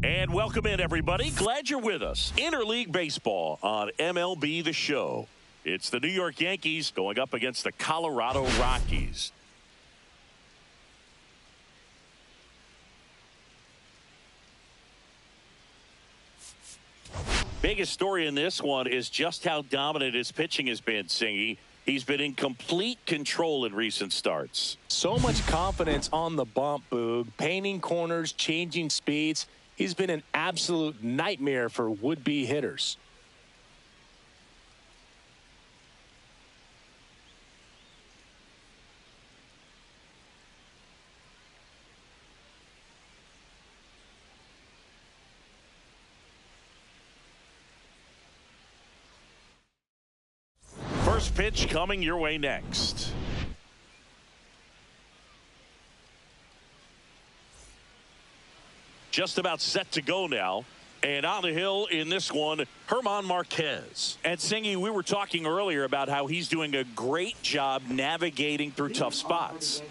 And welcome in, everybody. Glad you're with us. Interleague Baseball on MLB The Show. It's the New York Yankees going up against the Colorado Rockies. Biggest story in this one is just how dominant his pitching has been, Singy. He's been in complete control in recent starts. So much confidence on the bump, Boog. Painting corners, changing speeds. He's been an absolute nightmare for would-be hitters. First pitch coming your way next. Just about set to go now. And on the hill in this one, German Marquez. And Singy, we were talking earlier about how he's doing a great job navigating through tough spots.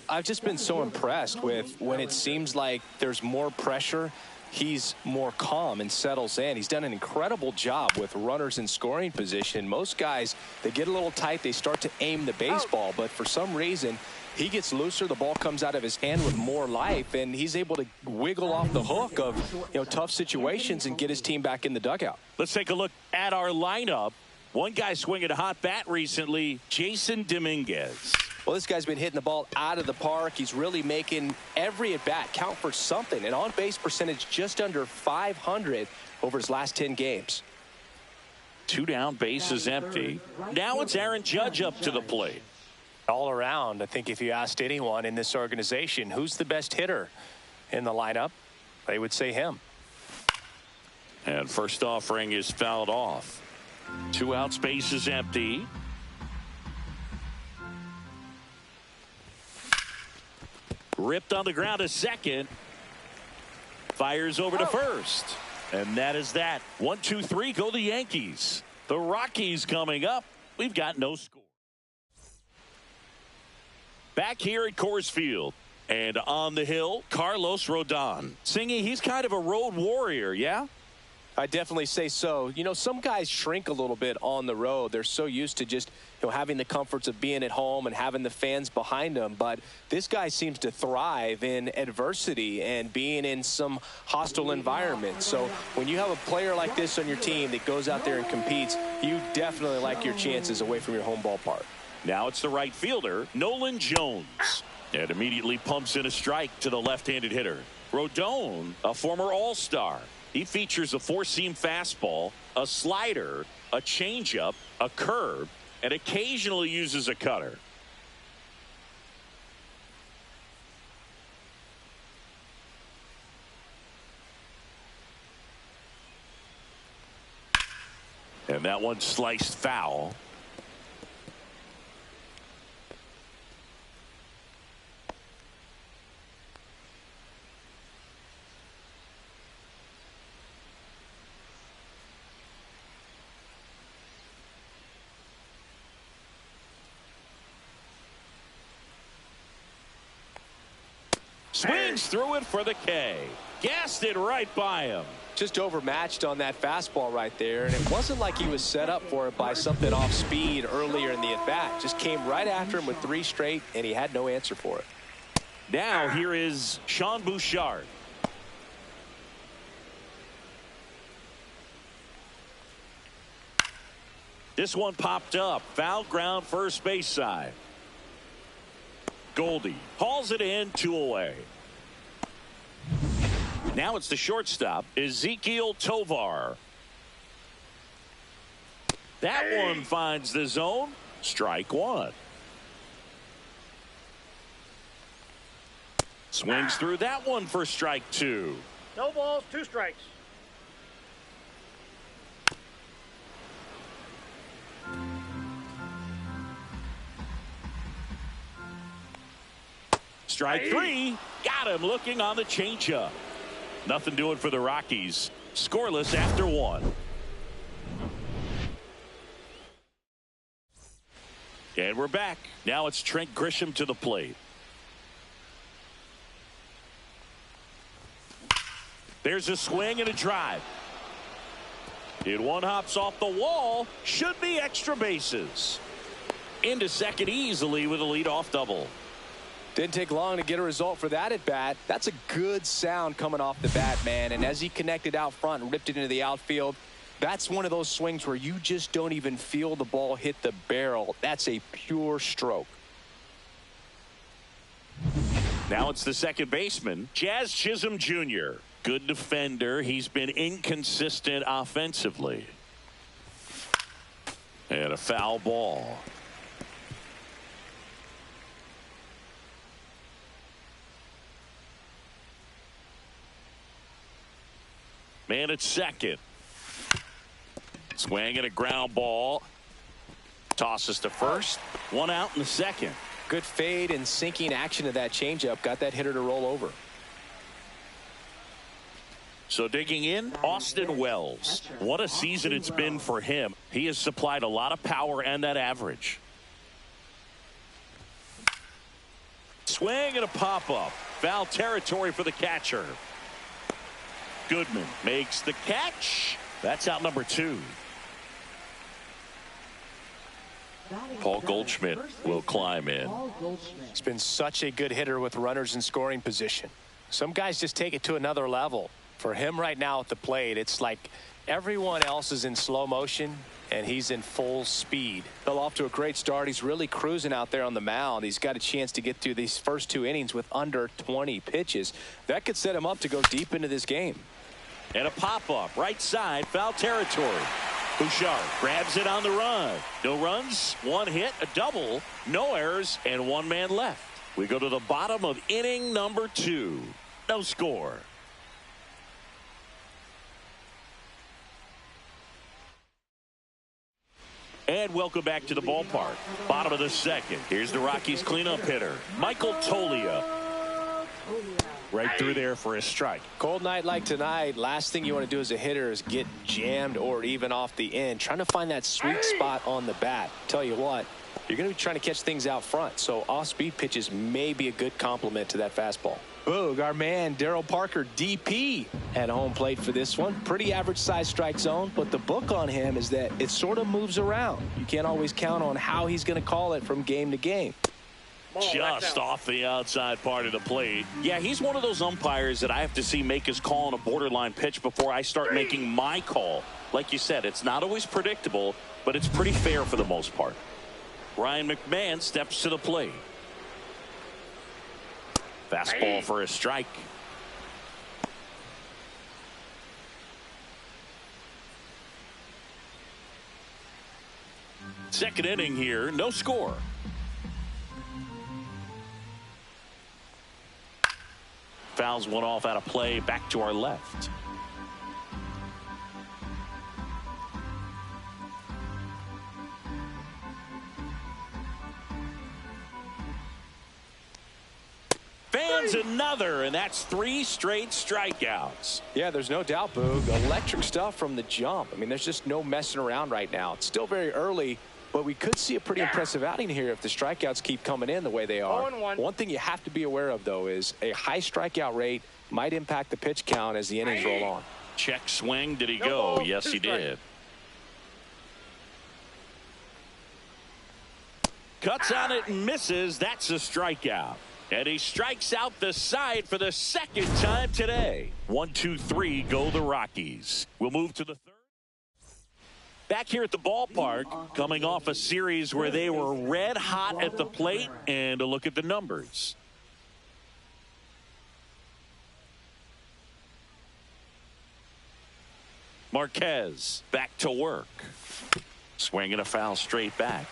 I've just been so impressed with when it seems like there's more pressure, he's more calm and settles in. He's done an incredible job with runners in scoring position. Most guys, they get a little tight, they start to aim the baseball, but for some reason, he gets looser, the ball comes out of his hand with more life, and he's able to wiggle off the hook of tough situations and get his team back in the dugout. Let's take a look at our lineup. One guy swinging a hot bat recently, Jason Dominguez. Well, this guy's been hitting the ball out of the park. He's really making every at-bat count for something. An on-base percentage just under 500 over his last 10 games. 2 down, bases empty. Now it's Aaron Judge up to the plate. All around, I think if you asked anyone in this organization who's the best hitter in the lineup, they would say him. And first offering is fouled off. 2 outs, bases empty. Ripped on the ground to second. Fires over to first. And that is that. 1, 2, 3 go the Yankees. The Rockies coming up. We've got no score. Back here at Coors Field. And on the hill, Carlos Rodon. Singy, he's kind of a road warrior, yeah? I definitely say so. You know, some guys shrink a little bit on the road. They're so used to just, having the comforts of being at home and having the fans behind them. But this guy seems to thrive in adversity and being in some hostile environment. So when you have a player like this on your team that goes out there and competes, you definitely like your chances away from your home ballpark. Now it's the right fielder, Nolan Jones. And immediately pumps in a strike to the left-handed hitter. Rodon, a former All-Star. He features a 4-seam fastball, a slider, a changeup, a curve, and occasionally uses a cutter. And that one sliced foul. Swings through it for the K. Gassed it right by him. Just overmatched on that fastball right there, and it wasn't like he was set up for it by something off speed earlier in the at-bat. Just came right after him with 3 straight, and he had no answer for it. Now here is Sean Bouchard. This one popped up. Foul ground, first base side. Goldie hauls it in, 2 away. Now it's the shortstop, Ezequiel Tovar. That one finds the zone. Strike 1. Swings through that one for strike 2. No balls, 2 strikes. Strike 3. Got him looking on the changeup. Nothing doing for the Rockies. Scoreless after 1. And we're back. Now it's Trent Grisham to the plate. There's a swing and a drive. It one hops off the wall. Should be extra bases. Into second easily with a leadoff double. Didn't take long to get a result for that at bat. That's a good sound coming off the bat, man. And as he connected out front and ripped it into the outfield, that's one of those swings where you just don't even feel the ball hit the barrel. That's a pure stroke. Now it's the second baseman, Jazz Chisholm Jr. Good defender. He's been inconsistent offensively. And a foul ball. Man at second. Swing and a ground ball. Tosses to first. 1 out in the second. Good fade and sinking action of that changeup. Got that hitter to roll over. So digging in, Austin Wells. What a season it's been for him. He has supplied a lot of power and that average. Swing and a pop-up. Foul territory for the catcher. Goodman makes the catch. That's out number 2. Paul Goldschmidt will climb in. He's been such a good hitter with runners in scoring position. Some guys just take it to another level. For him right now at the plate, it's like everyone else is in slow motion and he's in full speed. Well, off to a great start. He's really cruising out there on the mound. He's got a chance to get through these first 2 innings with under 20 pitches. That could set him up to go deep into this game. And a pop-up, right side, foul territory. Bouchard grabs it on the run. No runs, 1 hit, a double, no errors, and 1 man left. We go to the bottom of inning number 2. No score. And welcome back to the ballpark. Bottom of the second. Here's the Rockies cleanup hitter, Michael Toglia. Right through there for a strike. Cold night like tonight, last thing you want to do as a hitter is get jammed or even off the end. Trying to find that sweet spot on the bat. Tell you what, you're going to be trying to catch things out front, so off-speed pitches may be a good complement to that fastball. Boog, our man Daryl Parker, DP, at home plate for this one. Pretty average size strike zone, but the book on him is that it sort of moves around. You can't always count on how he's going to call it from game to game. Just off the outside part of the plate. Yeah, he's one of those umpires that I have to see make his call on a borderline pitch before I start making my call. Like you said, it's not always predictable, but it's pretty fair for the most part. Ryan McMahon steps to the plate. Fastball for a strike. Second inning here, no score. Fouls one off out of play, back to our left. Fans another, and that's 3 straight strikeouts. Yeah, there's no doubt, Boog. Electric stuff from the jump. I mean, there's just no messing around right now. It's still very early, but we could see a pretty impressive outing here if the strikeouts keep coming in the way they are. 0-1. One thing you have to be aware of, though, is a high strikeout rate might impact the pitch count as the innings roll on. Check swing. Did he No go? ball, Yes, 2 he did. Cuts on it and misses. That's a strikeout. And he strikes out the side for the second time today. 1-2-3, go the Rockies. We'll move to the third. Back here at the ballpark, coming off a series where they were red hot at the plate, and a look at the numbers. Marquez back to work. Swinging a foul straight back.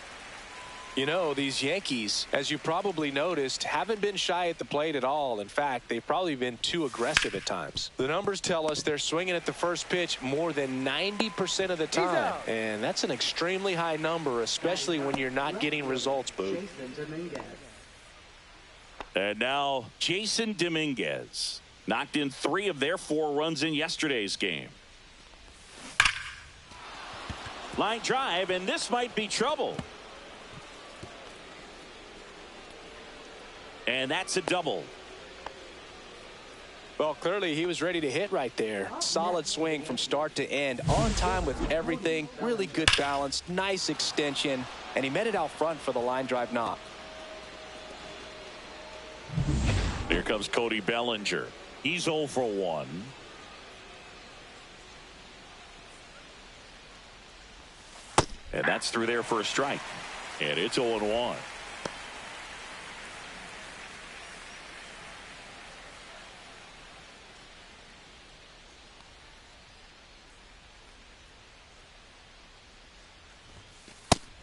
You know, these Yankees, as you probably noticed, haven't been shy at the plate at all. In fact, they've probably been too aggressive at times. The numbers tell us they're swinging at the first pitch more than 90% of the time. And that's an extremely high number, especially when you're not getting results, Boo. And now Jason Dominguez knocked in 3 of their 4 runs in yesterday's game. Line drive, and this might be trouble. And that's a double. Well, clearly he was ready to hit right there. Solid swing from start to end. On time with everything. Really good balance. Nice extension. And he met it out front for the line drive knock. Here comes Cody Bellinger. He's 0 for 1. And that's through there for a strike. And it's 0-1.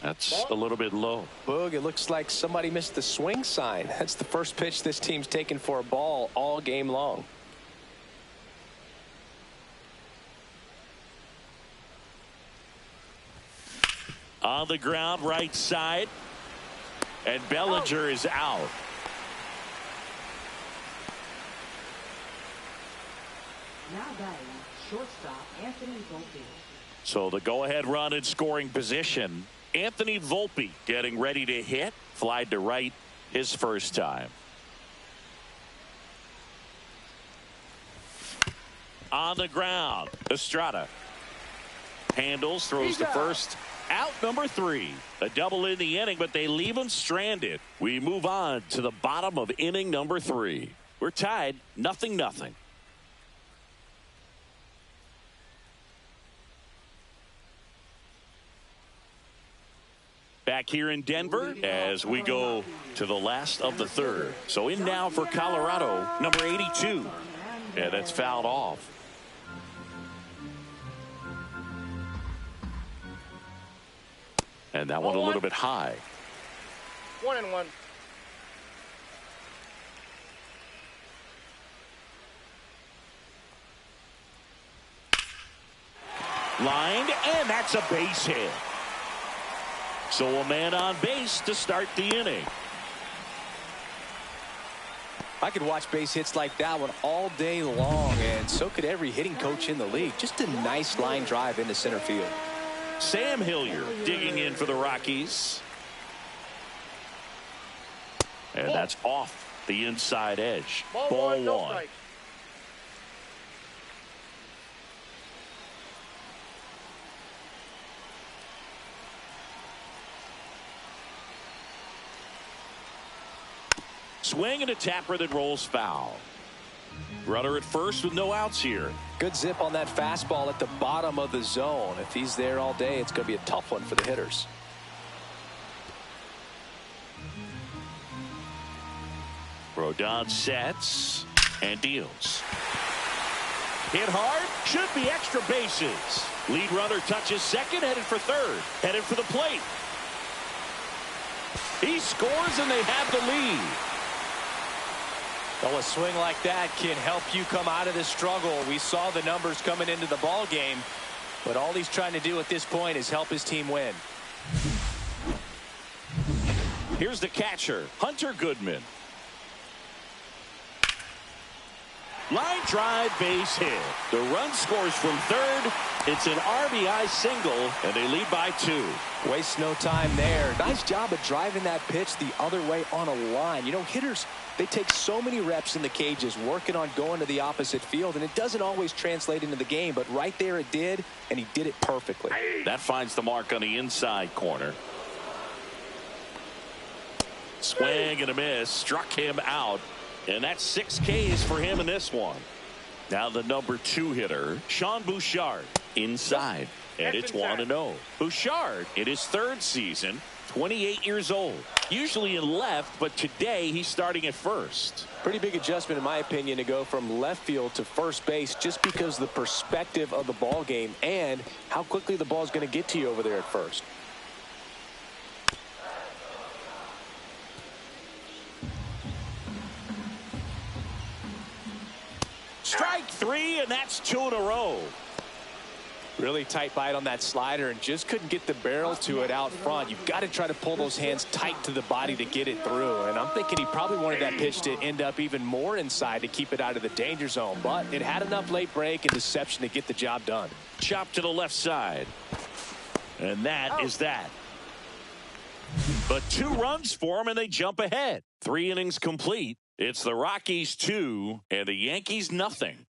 That's a little bit low. Boog, it looks like somebody missed the swing sign. That's the first pitch this team's taken for a ball all game long. On the ground, right side. And Bellinger is out. Now batting, shortstop Anthony Volpe. So the go-ahead run in scoring position. Anthony Volpe getting ready to hit. Flied to right his first time. On the ground, Estrada handles, throws to first. Out number 3. A double in the inning, but they leave him stranded. We move on to the bottom of inning number 3. We're tied 0-0. Back here in Denver as we go to the last of the third. So in now for Colorado, number 82. And that's fouled off. And that one a little bit high. 1-1. Lined, and that's a base hit. So a man on base to start the inning. I could watch base hits like that one all day long, and so could every hitting coach in the league. Just a nice line drive into center field. Sam Hilliard digging in for the Rockies. And that's off the inside edge. Ball one. No strikes. Swing and a tapper that rolls foul. Runner at first with no outs here. Good zip on that fastball at the bottom of the zone. If he's there all day, it's going to be a tough one for the hitters. Rodon sets and deals. Hit hard, should be extra bases. Lead runner touches second, headed for third, headed for the plate. He scores and they have the lead. Well, a swing like that can help you come out of the struggle. We saw the numbers coming into the ball game, but all he's trying to do at this point is help his team win. Here's the catcher, Hunter Goodman. Line drive, base hit. The run scores from third. It's an RBI single, and they lead by 2. Waste no time there. Nice job of driving that pitch the other way on a line. You know, hitters, they take so many reps in the cages working on going to the opposite field, and it doesn't always translate into the game, but right there it did, and he did it perfectly. That finds the mark on the inside corner. Swing and a miss. Struck him out. And that's 6 Ks for him in this one. Now the number 2 hitter, Sean Bouchard, inside. And it's 1-0. Bouchard, in his 3rd season, 28 years old. Usually in left, but today he's starting at first. Pretty big adjustment, in my opinion, to go from left field to first base just because of the perspective of the ball game and how quickly the ball is going to get to you over there at first. Strike 3, and that's 2 in a row. Really tight bite on that slider and just couldn't get the barrel to it out front. You've got to try to pull those hands tight to the body to get it through. And I'm thinking he probably wanted that pitch to end up even more inside to keep it out of the danger zone. But it had enough late break and deception to get the job done. Chop to the left side. And that is that. But 2 runs for him, and they jump ahead. 3 innings complete. It's the Rockies 2 and the Yankees nothing.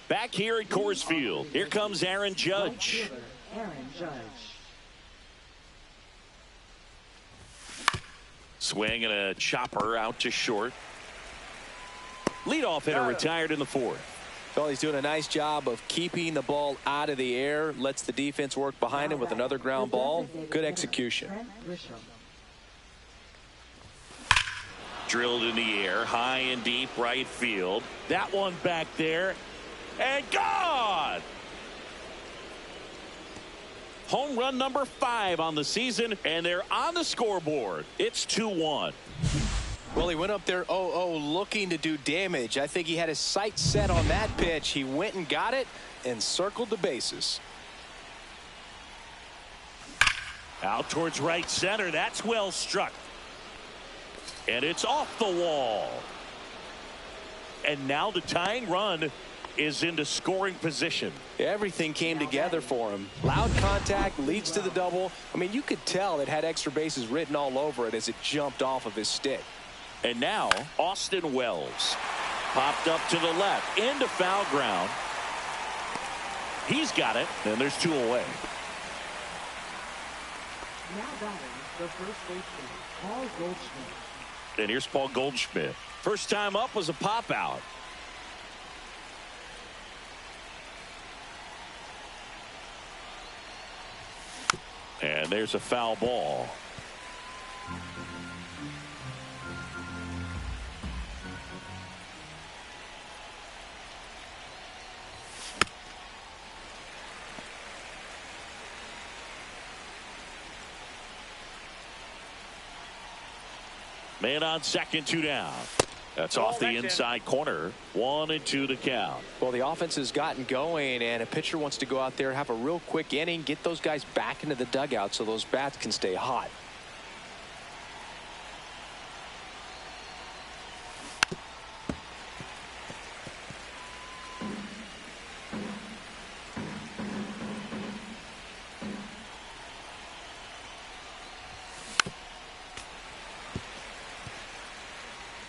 Back here at Coors Field, here comes Aaron Judge. Aaron Judge. Swing and a chopper out to short. Leadoff hitter retired in the 4th. Well, he's doing a nice job of keeping the ball out of the air. Lets the defense work behind him with another ground ball. Good execution. Drilled in the air, high and deep right field. That one back there. And gone! Home run number 5 on the season, and they're on the scoreboard. It's 2-1. Well, he went up there 0-0 looking to do damage. I think he had his sights set on that pitch. He went and got it and circled the bases. Out towards right center. That's well struck. And it's off the wall. And now the tying run is into scoring position. Everything came together for him. Loud contact leads to the double. I mean, you could tell it had extra bases written all over it as it jumped off of his stick. And now Austin Wells popped up to the left into foul ground. He's got it, and there's 2 away. Now batting the first baseman, Paul Goldschmidt. And here's Paul Goldschmidt. First time up was a pop out. And there's a foul ball. Man on second, 2 down. That's off the inside corner. 1-2 to count. Well, the offense has gotten going, and a pitcher wants to go out there, have a real quick inning, get those guys back into the dugout so those bats can stay hot.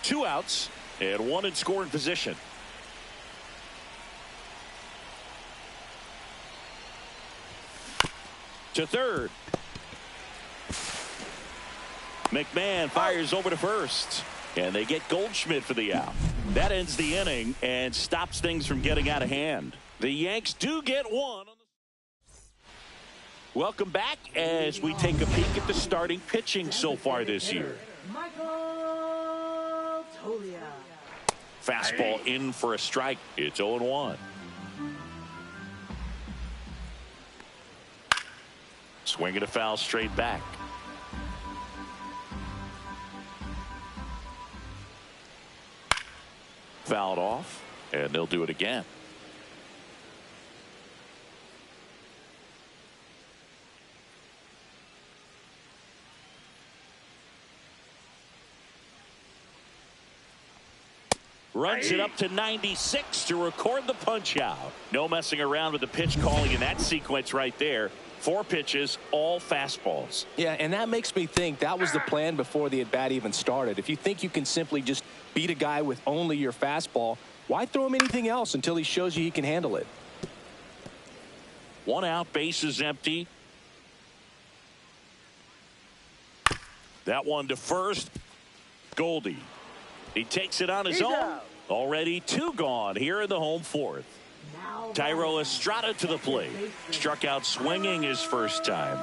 Two outs and one in scoring position. To third. McMahon fires over to first. And they get Goldschmidt for the out. That ends the inning and stops things from getting out of hand. The Yanks do get one. Welcome back as we take a peek at the starting pitching so far this year. Michael Toglia. Fastball in for a strike. It's 0-1. Swinging a foul straight back. Fouled off, and they'll do it again. Runs it up to 96 to record the punch out. No messing around with the pitch calling in that sequence right there. 4 pitches, all fastballs. Yeah, and that makes me think that was the plan before the at-bat even started. If you think you can simply just beat a guy with only your fastball, why throw him anything else until he shows you he can handle it? 1 out, base is empty. That one to first. Goldie. He takes it on his own. out. Already 2 gone here in the home 4th. Tyro Estrada to the plate. Struck out swinging his first time.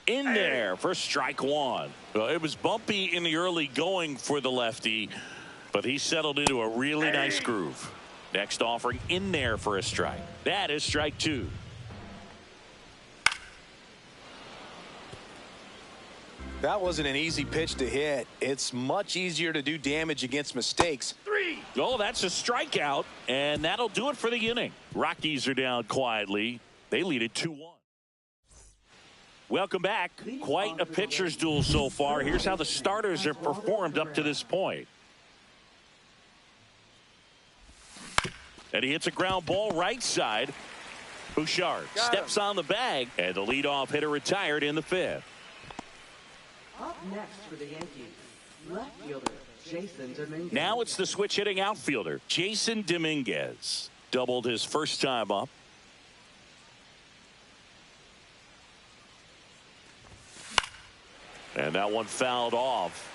In there for strike 1. Well, it was bumpy in the early going for the lefty, but he settled into a really nice groove. Next offering in there for a strike. That is strike 2. That wasn't an easy pitch to hit. It's much easier to do damage against mistakes. 3. Oh, that's a strikeout, and that'll do it for the inning. Rockies are down quietly. They lead it 2-1. Welcome back. Quite a pitcher's duel so far. Here's how the starters have performed up to this point. And he hits a ground ball right side. Bouchard steps on the bag, and the leadoff hitter retired in the 5th. Up next for the Yankees, left fielder Jason Dominguez. Now it's the switch hitting outfielder, Jason Dominguez. Doubled his first time up. And that one fouled off.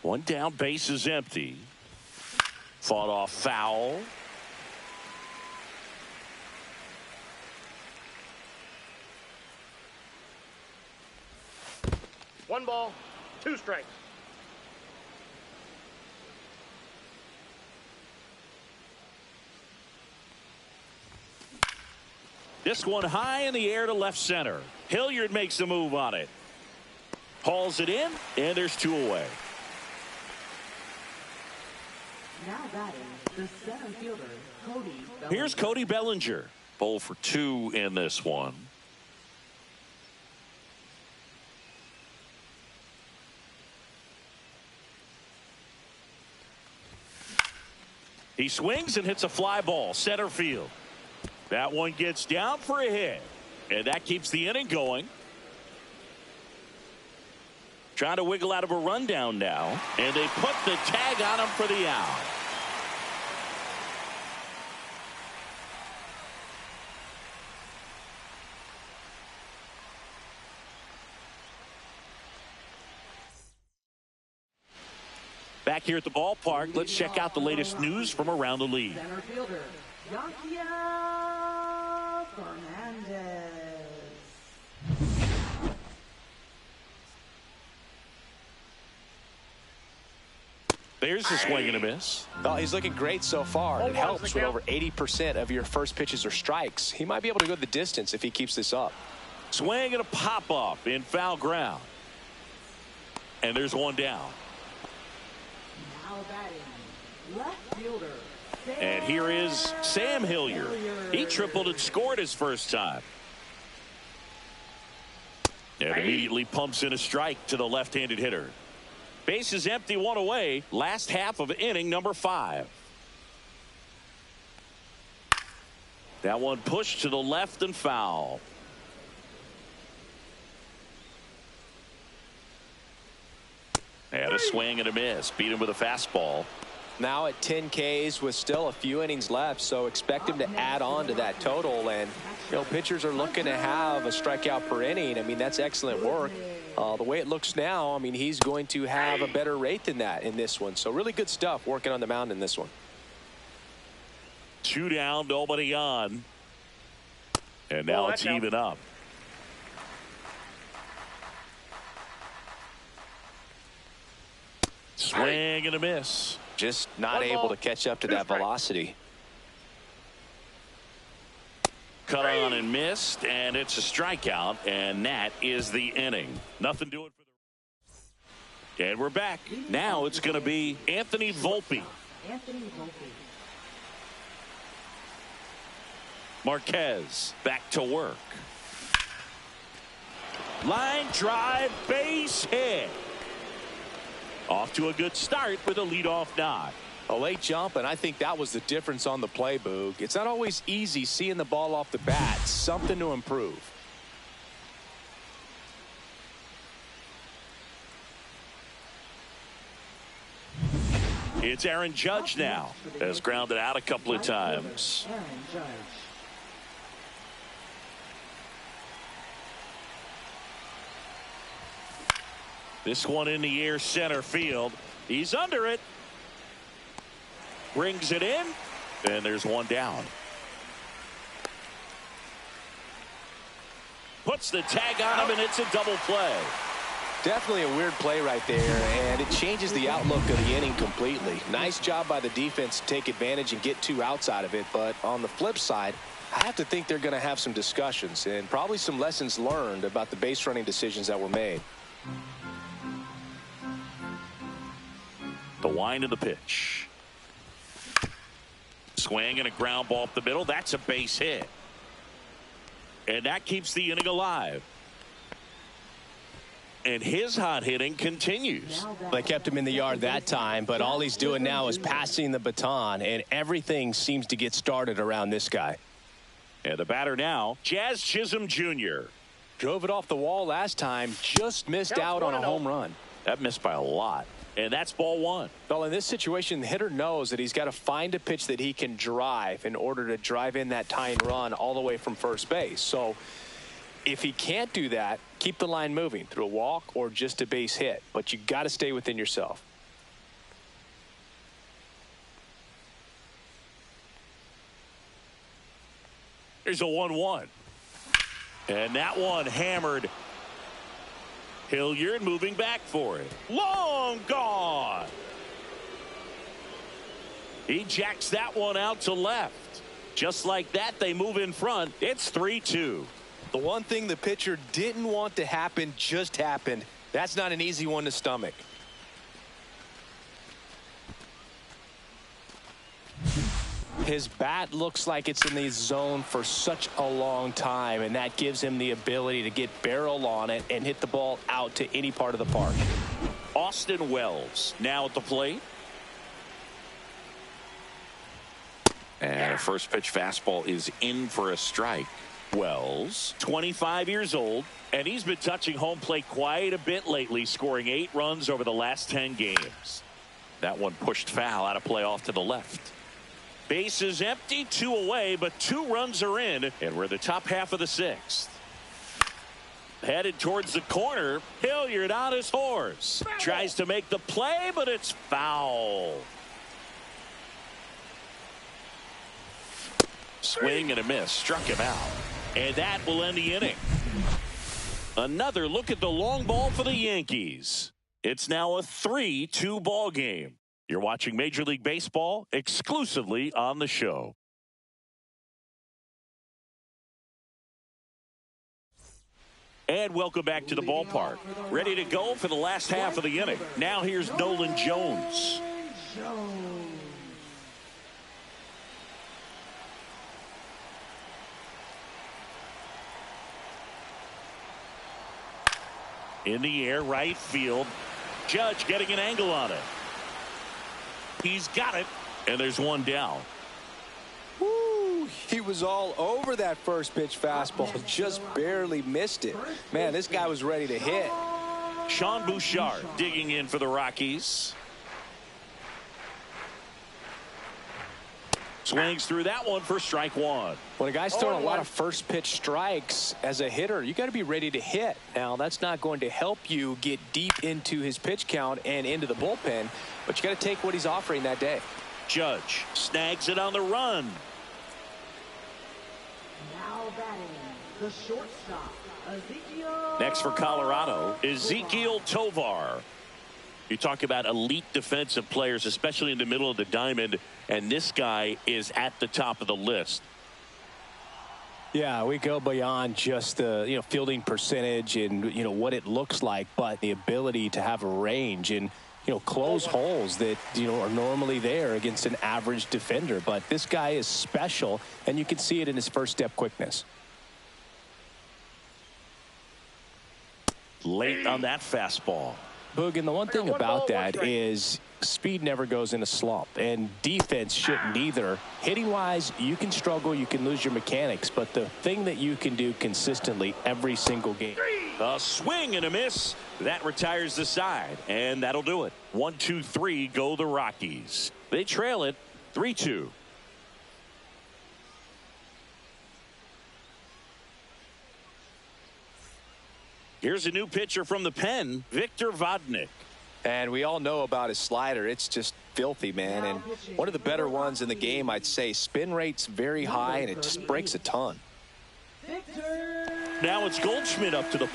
One down, base is empty. Fought off foul. One ball, 2 strikes. This one high in the air to left center. Hilliard makes the move on it. Hauls it in, and there's 2 away. Now batting, the center fielder, Cody Bellinger. Here's Cody Bellinger. 0 for 2 in this one. He swings and hits a fly ball, center field. That one gets down for a hit, and that keeps the inning going. Trying to wiggle out of a rundown now, and they put the tag on him for the out. back here at the ballpark. Let's check out the latest news from around the league. Center fielder, Yanquiel Fernandez. There's a swing and a miss. Well, he's looking great so far. It helps when over 80% of your first pitches are strikes. He might be able to go the distance if he keeps this up. Swing and a pop-up in foul ground. And there's one down. Now batting, left fielder. And here is Sam Hilliard. He tripled and scored his first time. And immediately pumps in a strike to the left-handed hitter. Base is empty, one away. Last half of inning number 5. That one pushed to the left and foul. And a swing and a miss. Beat him with a fastball. Now at 10 Ks with still a few innings left, so expect him to add on to that total. And, you know, pitchers are looking to have a strikeout per inning. I mean, that's excellent work. The way it looks now, I mean, he's going to have a better rate than that in this one. So really good stuff working on the mound in this one. 2 down, nobody on. And now it's even up. Swing and a miss. Just not able to catch up to that velocity. Cut on and missed, and it's a strikeout, and that is the inning. Nothing doing for the. And we're back. Now it's going to be Anthony Volpe. Anthony Volpe. Marquez back to work. Line drive, base hit. Off to a good start with a leadoff knock. A late jump, and I think that was the difference on the play, Boog. It's not always easy seeing the ball off the bat. Something to improve. It's Aaron Judge now. Has grounded out a couple of times. Aaron Judge. This one in the air, center field. He's under it. Brings it in, and there's one down. Puts the tag on him, and it's a double play. Definitely a weird play right there, and it changes the outlook of the inning completely. Nice job by the defense to take advantage and get 2 outs out of it, but on the flip side, I have to think they're going to have some discussions and probably some lessons learned about the base running decisions that were made. The wind of the pitch. Swing and a ground ball up the middle. That's a base hit. And that keeps the inning alive. And his hot hitting continues. They kept him in the yard that time, but all he's doing now is passing the baton, and everything seems to get started around this guy. And the batter now, Jazz Chisholm Jr. Drove it off the wall last time, just missed out on a home run. That missed by a lot. And that's ball 1. Well, in this situation, the hitter knows that he's got to find a pitch that he can drive in order to drive in that tying run all the way from first base. So if he can't do that, keep the line moving through a walk or just a base hit. But you got to stay within yourself. There's a 1-1. And that one hammered. Hilliard moving back for it. Long gone. He jacks that one out to left. Just like that, they move in front. It's 3-2. The one thing the pitcher didn't want to happen just happened. That's not an easy one to stomach. His bat looks like it's in the zone for such a long time, and that gives him the ability to get barrel on it and hit the ball out to any part of the park. Austin Wells now at the plate. And a first pitch fastball is in for a strike. Wells, 25 years old, and he's been touching home plate quite a bit lately, scoring 8 runs over the last 10 games. That one pushed foul out of play off to the left. Base is empty, 2 away, but 2 runs are in, and we're in the top half of the 6th. Headed towards the corner. Hilliard on his horse. Tries to make the play, but it's foul. Swing and a miss. Struck him out. And that will end the inning. Another look at the long ball for the Yankees. It's now a 3-2 ball game. You're watching Major League Baseball exclusively on the show. And welcome back to the ballpark. Ready to go for the last half of the inning. Now here's Nolan Jones. In the air, right field. Judge getting an angle on it. He's got it, and there's one down. Woo, he was all over that first pitch fastball, just barely missed it. Man, this guy was ready to hit. Sean Bouchard digging in for the Rockies. Swings through that one for strike one. When a guy's throwing a lot of first pitch strikes as a hitter, you got to be ready to hit. Now, that's not going to help you get deep into his pitch count and into the bullpen, but you got to take what he's offering that day. Judge snags it on the run. Now batting, the shortstop, Ezekiel. Next for Colorado, Ezekiel Tovar. You talk about elite defensive players, especially in the middle of the diamond, and this guy is at the top of the list. Yeah, we go beyond just the fielding percentage and what it looks like, but the ability to have a range and close holes that are normally there against an average defender. But this guy is special, and you can see it in his first step quickness. Late on that fastball. Boog, and the one thing about that is speed never goes in a slump, and defense shouldn't either. Hitting wise, you can struggle, you can lose your mechanics, but the thing that you can do consistently every single game. A swing and a miss. That retires the side, and that'll do it. 1-2-3 go the Rockies. They trail it 3-2. Here's a new pitcher from the pen, Victor Vodnik. And we all know about his slider. It's just filthy, man. And one of the better ones in the game, I'd say. Spin rate's very high, and it just breaks a ton. Now it's Goldschmidt up to the plate.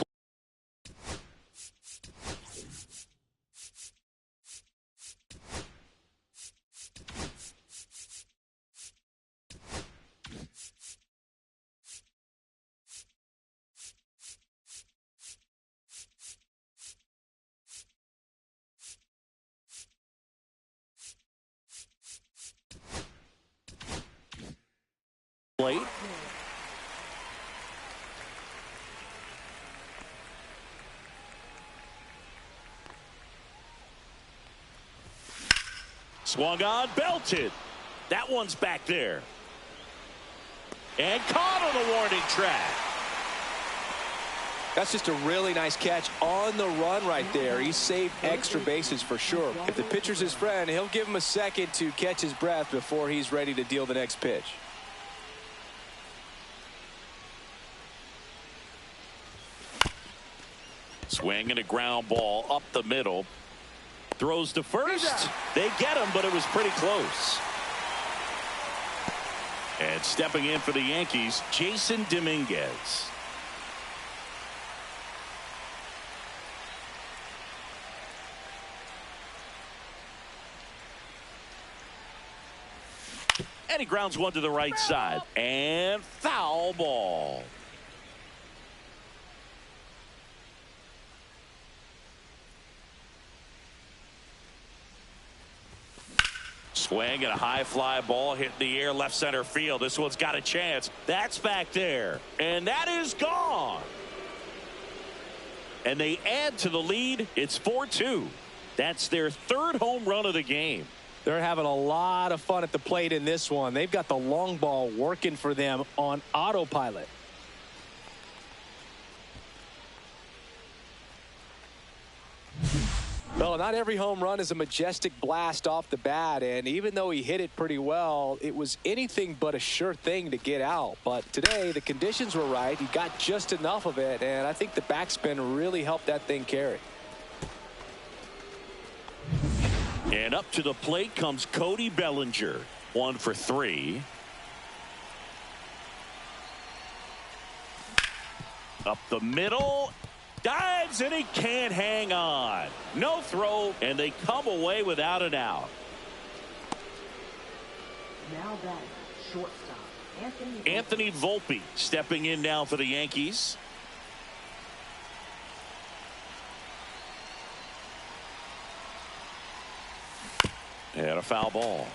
Swung on, belted. That one's back there. And caught on the warning track. That's just a really nice catch on the run right there. He saved extra bases for sure. If the pitcher's his friend, he'll give him a second to catch his breath before he's ready to deal the next pitch. Swing and a ground ball up the middle. Throws to first. They get him, but it was pretty close. And stepping in for the Yankees, Jason Dominguez. And he grounds one to the right side. And foul ball. Swing and a high fly ball hit in the air left center field. This one's got a chance. That's back there. And that is gone. And they add to the lead. It's 4-2. That's their third home run of the game. They're having a lot of fun at the plate in this one. They've got the long ball working for them on autopilot. Well, not every home run is a majestic blast off the bat, and even though he hit it pretty well, it was anything but a sure thing to get out. But today, the conditions were right. He got just enough of it, and I think the backspin really helped that thing carry. And up to the plate comes Cody Bellinger. 1 for 3. Up the middle. Dives, and he can't hang on. No throw, and they come away without an out. Now batting, shortstop, Anthony Volpe stepping in now for the Yankees. And a foul ball.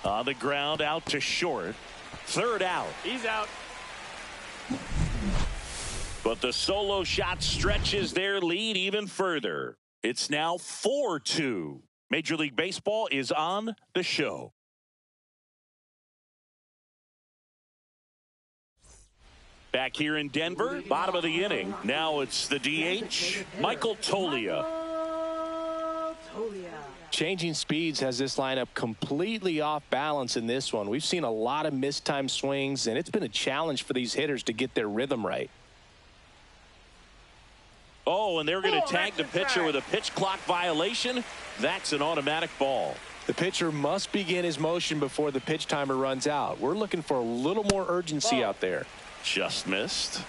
On the ground, out to short. Third out. He's out. But the solo shot stretches their lead even further. It's now 4-2. Major League Baseball is on the show. Back here in Denver, bottom of the inning. Now it's the DH, Michael Toglia. Changing speeds has this lineup completely off balance in this one. We've seen a lot of mistimed swings, and it's been a challenge for these hitters to get their rhythm right. Oh, and they're going to tag the pitcher with a pitch clock violation. That's an automatic ball. The pitcher must begin his motion before the pitch timer runs out. We're looking for a little more urgency out there. Just missed.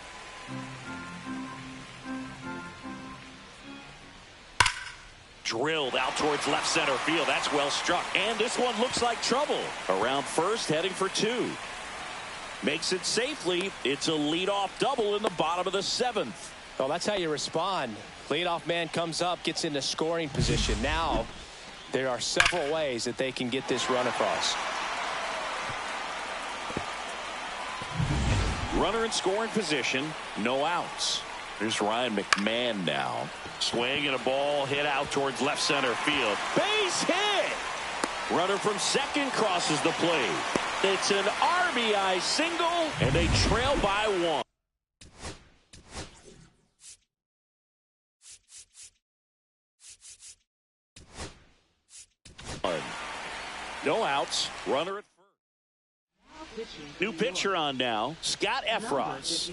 Drilled out towards left center field. That's well struck. And this one looks like trouble. Around first, heading for 2. Makes it safely. It's a leadoff double in the bottom of the 7th. Well, that's how you respond. Leadoff man comes up, gets into scoring position. Now, there are several ways that they can get this run across. Runner in scoring position, no outs. Here's Ryan McMahon now. Swing and a ball hit out towards left center field. Base hit! Runner from second crosses the plate. It's an RBI single, and they trail by 1. No outs. Runner at first. New pitcher on now, Scott Effross.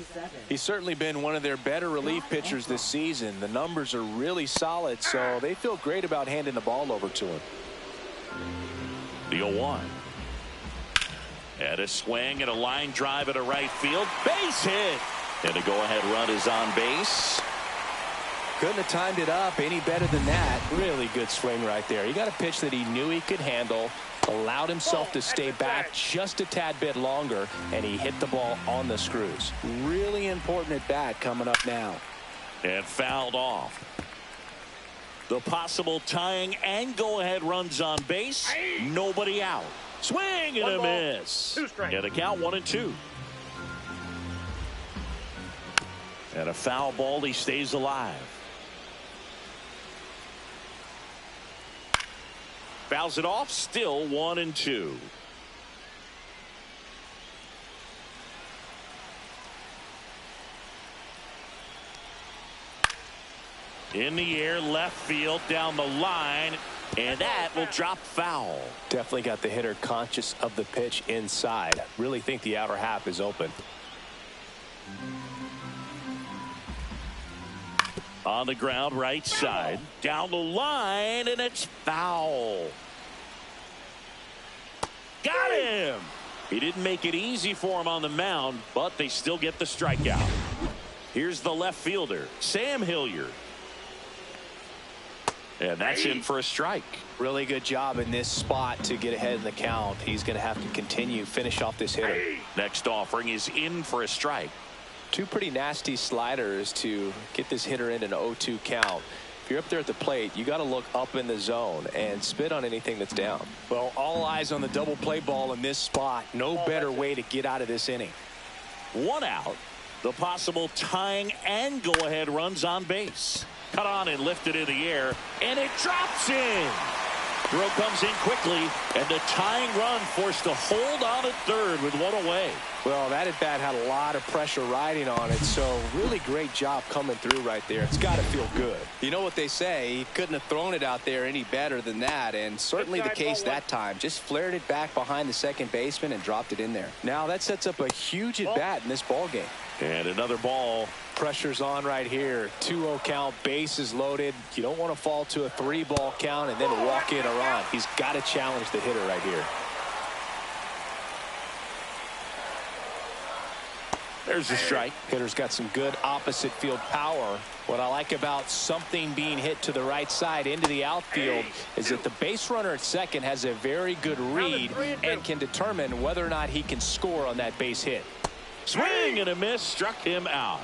He's certainly been one of their better relief pitchers this season. The numbers are really solid, so they feel great about handing the ball over to him. The 0-1. And a swing and a line drive at a right field. Base hit. And a go-ahead run is on base. Couldn't have timed it up any better than that. Really good swing right there. He got a pitch that he knew he could handle, allowed himself to stay back just a tad bit longer, and he hit the ball on the screws. Really important at bat coming up now. And fouled off. The possible tying and go-ahead runs on base. Nobody out. Swing and a miss. 2 strikes. And a count 1-2. And a foul ball. He stays alive. Fouls it off. Still 1-2. In the air, left field, down the line, and that will drop foul. Definitely got the hitter conscious of the pitch inside. Really think the outer half is open. On the ground, right side, down the line, and it's foul. Got him! He didn't make it easy for him on the mound, but they still get the strikeout. Here's the left fielder, Sam Hilliard. And that's in for a strike. Really good job in this spot to get ahead in the count. He's going to have to continue, finish off this hitter. Next offering is in for a strike. 2 pretty nasty sliders to get this hitter in an 0-2 count. If you're up there at the plate, you got to look up in the zone and spit on anything that's down. Well, all eyes on the double play ball in this spot. No better way to get out of this inning. 1 out. The possible tying and go-ahead runs on base. Cut on and lifted in the air, and it drops in. Throw comes in quickly, and the tying run forced to hold on at third with one away. Well, that at bat had a lot of pressure riding on it, so really great job coming through right there. It's got to feel good. You know what they say, he couldn't have thrown it out there any better than that, and certainly the case that time. Just flared it back behind the second baseman and dropped it in there. Now that sets up a huge at bat in this ball game. And another ball. Pressure's on right here. 2-0 count, bases loaded. You don't want to fall to a 3-ball count and then walk in or on. He's got to challenge the hitter right here. There's a strike. Hitter's got some good opposite field power. What I like about something being hit to the right side into the outfield is that the base runner at second has a very good read and can determine whether or not he can score on that base hit. Swing and a miss, struck him out.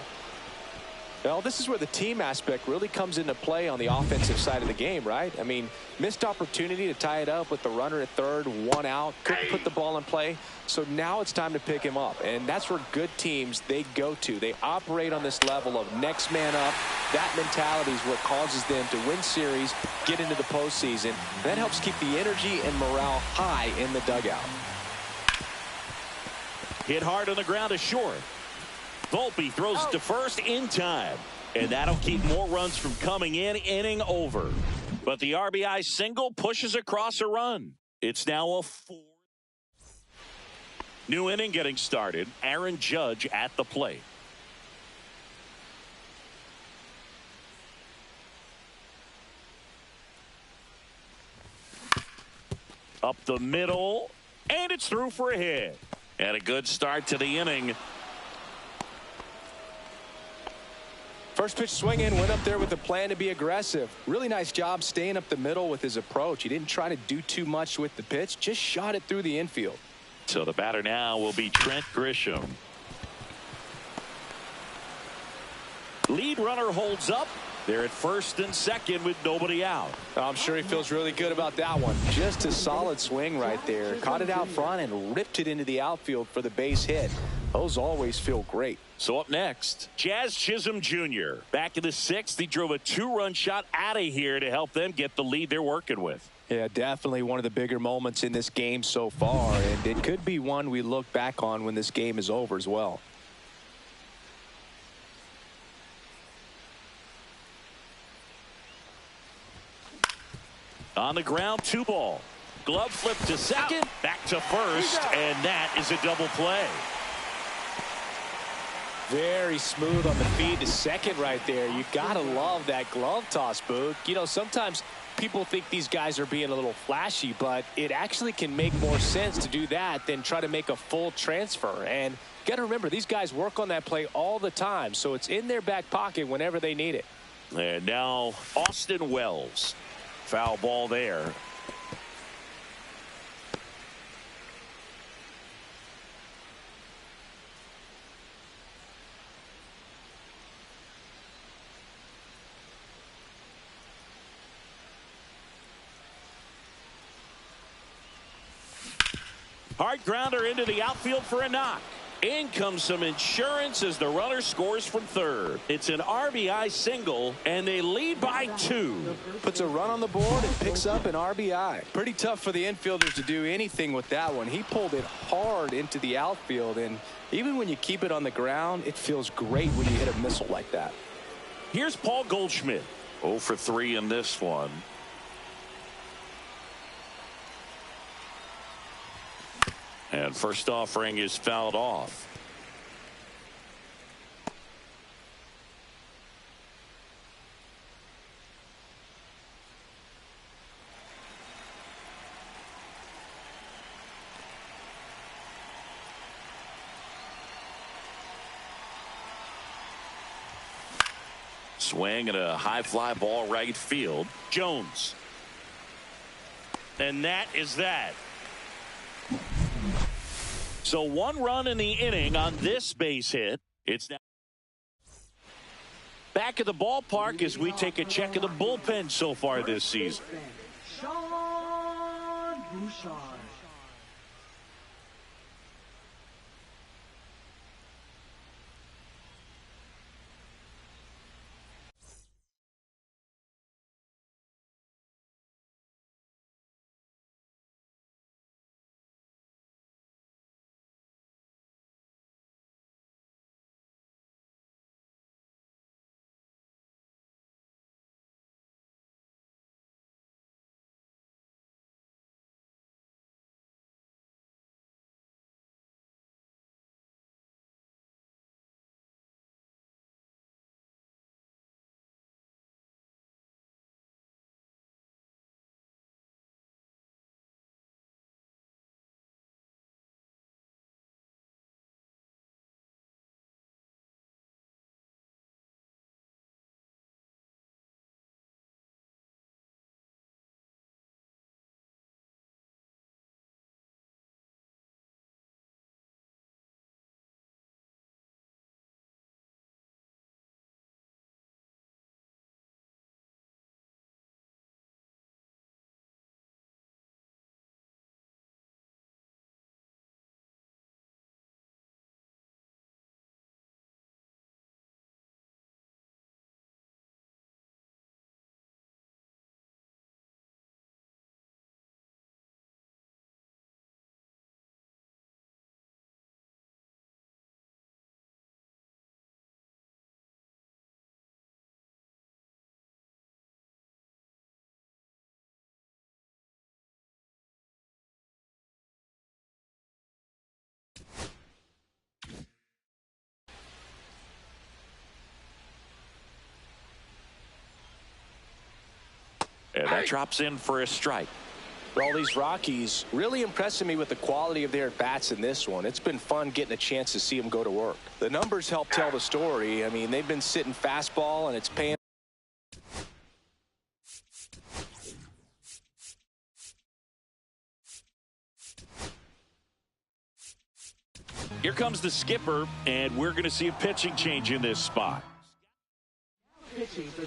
Well, this is where the team aspect really comes into play on the offensive side of the game, right? I mean, missed opportunity to tie it up with the runner at third, 1 out, couldn't put the ball in play. So now it's time to pick him up, and that's where good teams, they go to. They operate on this level of next man up. That mentality is what causes them to win series, get into the postseason. That helps keep the energy and morale high in the dugout. Hit hard on the ground to short. Volpe throws it to first in time, and that'll keep more runs from coming in. Inning over, but the RBI single pushes across a run. It's now a 4. New inning getting started. Aaron Judge at the plate. Up the middle, and it's through for a hit. And a good start to the inning. First pitch swinging, went up there with a plan to be aggressive. Really nice job staying up the middle with his approach. He didn't try to do too much with the pitch, just shot it through the infield. So the batter now will be Trent Grisham. Lead runner holds up. They're at first and second with nobody out. I'm sure he feels really good about that one. Just a solid swing right there. Caught it out front and ripped it into the outfield for the base hit. Those always feel great. So up next, Jazz Chisholm Jr. Back in the 6th, he drove a 2-run shot out of here to help them get the lead they're working with. Yeah, definitely one of the bigger moments in this game so far, and it could be one we look back on when this game is over as well. On the ground, 2 ball. Glove flip to second, back to first, and that is a double play. Very smooth on the feed to second right there. You gotta love that glove toss, Boog. You know, sometimes people think these guys are being a little flashy, but it actually can make more sense to do that than try to make a full transfer. And you gotta remember, these guys work on that play all the time, so it's in their back pocket whenever they need it. And now Austin Wells. Foul ball there. Hard grounder into the outfield for a knock. In comes some insurance as the runner scores from third. It's an RBI single, and they lead by 2. Puts a run on the board and picks up an RBI. Pretty tough for the infielders to do anything with that one. He pulled it hard into the outfield, and even when you keep it on the ground, it feels great when you hit a missile like that. Here's Paul Goldschmidt. 0 for 3 in this one. And first offering is fouled off. Swing and a high fly ball right field. Jones. And that is that. So 1 run in the inning on this base hit. It's now back at the ballpark as we take a check of the bullpen so far this season. Sean Bouchard. And that drops in for a strike. Well, these Rockies really impressing me with the quality of their bats in this one. It's been fun getting a chance to see them go to work. The numbers help tell the story. I mean, they've been sitting fastball, and it's paying. Here comes the skipper, and we're going to see a pitching change in this spot.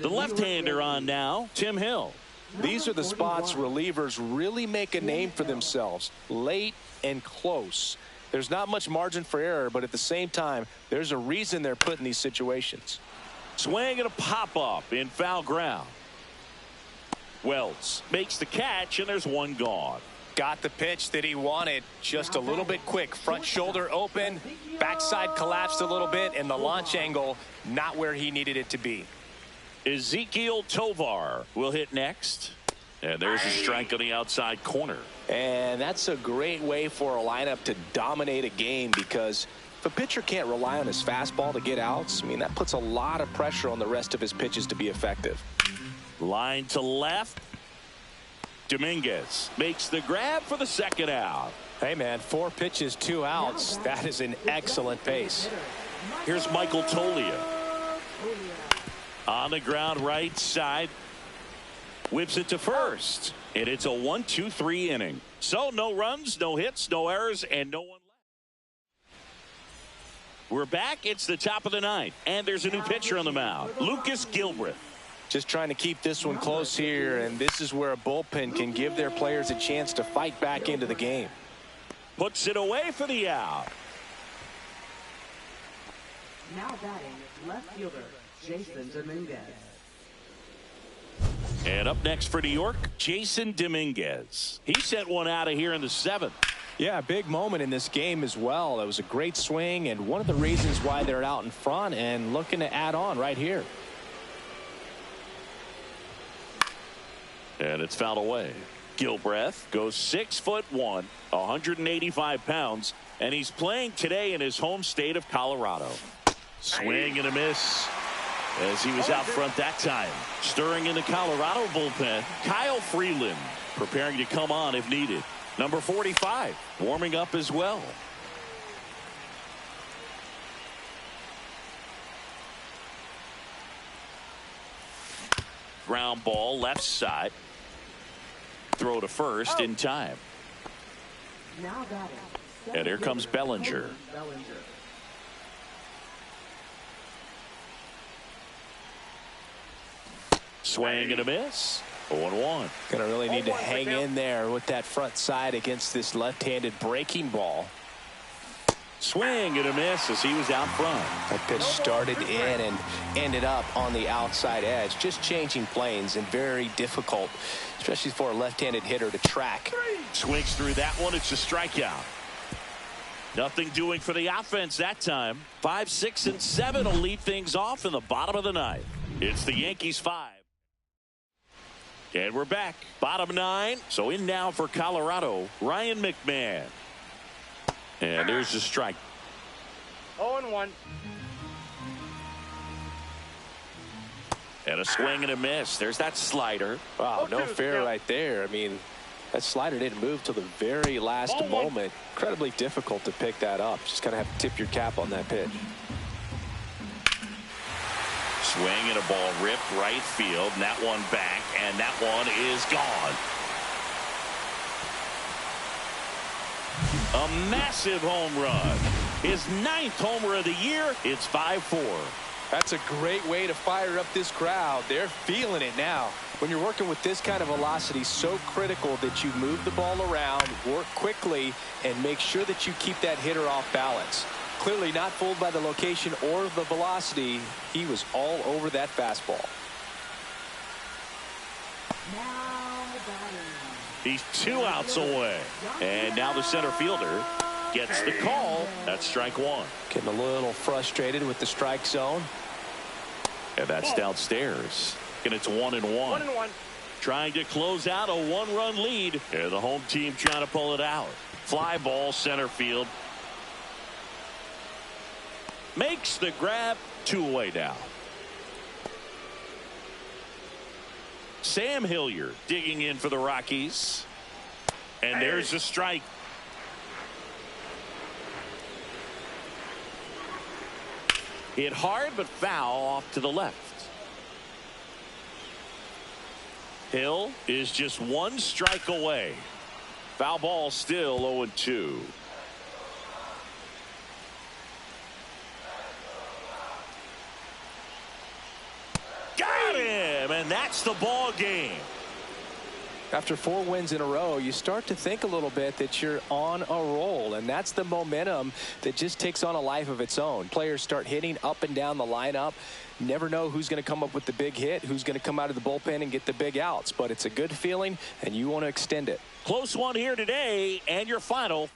The left-hander on now, Tim Hill. These are the spots relievers really make a name for themselves, late and close. There's not much margin for error, but at the same time, there's a reason they're put in these situations. Swing and a pop-up in foul ground. Wells makes the catch, and there's one gone. Got the pitch that he wanted, just a little bit quick. Front shoulder open, backside collapsed a little bit, and the launch angle not where he needed it to be. Ezequiel Tovar will hit next. And there's a strike on the outside corner. And that's a great way for a lineup to dominate a game, because if a pitcher can't rely on his fastball to get outs, I mean, that puts a lot of pressure on the rest of his pitches to be effective. Line to left. Dominguez makes the grab for the second out. Hey, man, 4 pitches, 2 outs. That is an excellent pace. Here's Michael Toglia. On the ground right side. Whips it to first. And it's a 1-2-3 inning. So no runs, no hits, no errors, and no one left. We're back. It's the top of the ninth. And there's a new pitcher on the mound. Lucas Gilbreth. Just trying to keep this one close here, and this is where a bullpen can give their players a chance to fight back into the game. Puts it away for the out. Now batting left fielder Jason Dominguez. And up next for New York, Jason Dominguez. He sent one out of here in the 7th. Yeah, big moment in this game as well. It was a great swing, and one of the reasons why they're out in front and looking to add on right here. And it's fouled away. Gilbreth goes 6'1", 185 pounds, and he's playing today in his home state of Colorado. Swing and a miss as he was out front that time. Stirring in the Colorado bullpen, Kyle Freeland preparing to come on if needed. Number 45 warming up as well. Ground ball left side. Throw to first in time. Now batting. And here comes Bellinger. Swing and a miss. 0-1. Gonna really need to hang in there with that front side against this left-handed breaking ball. Swing and a miss as he was out front. That pitch started in and ended up on the outside edge. Just changing planes, and very difficult, especially for a left-handed hitter to track. Swings through that one. It's a strikeout. Nothing doing for the offense that time. 5, 6, and 7 will lead things off in the bottom of the ninth. It's the Yankees 5. And we're back. Bottom 9. So in now for Colorado, Ryan McMahon. And there's the strike. 0-1. And a swing and a miss. There's that slider. Wow, no fair right there. I mean, that slider didn't move till the very last moment. Incredibly difficult to pick that up. Just kind of have to tip your cap on that pitch. Swing and a ball ripped right field. And that one back. And that one is gone. A massive home run. His 9th homer of the year. It's 5-4. That's a great way to fire up this crowd. They're feeling it now. When you're working with this kind of velocity, so critical that you move the ball around, work quickly, and make sure that you keep that hitter off balance. Clearly not fooled by the location or the velocity. He was all over that fastball. Now batting. He's 2 outs away. And now the center fielder gets the call. That's strike 1. Getting a little frustrated with the strike zone. And that's downstairs. And it's 1-1. 1-1. Trying to close out a 1-run lead. And the home team trying to pull it out. Fly ball center field. Makes the grab. 2 away now. Sam Hilliard digging in for the Rockies. And there's a strike. Hit hard but foul off to the left. Hill is just one strike away. Foul ball still 0-2. Got him, and that's the ball game. After 4 wins in a row, you start to think a little bit that you're on a roll, and that's the momentum that just takes on a life of its own. Players start hitting up and down the lineup. Never know who's going to come up with the big hit, who's going to come out of the bullpen and get the big outs, but it's a good feeling, and you want to extend it. Close one here today, and your final.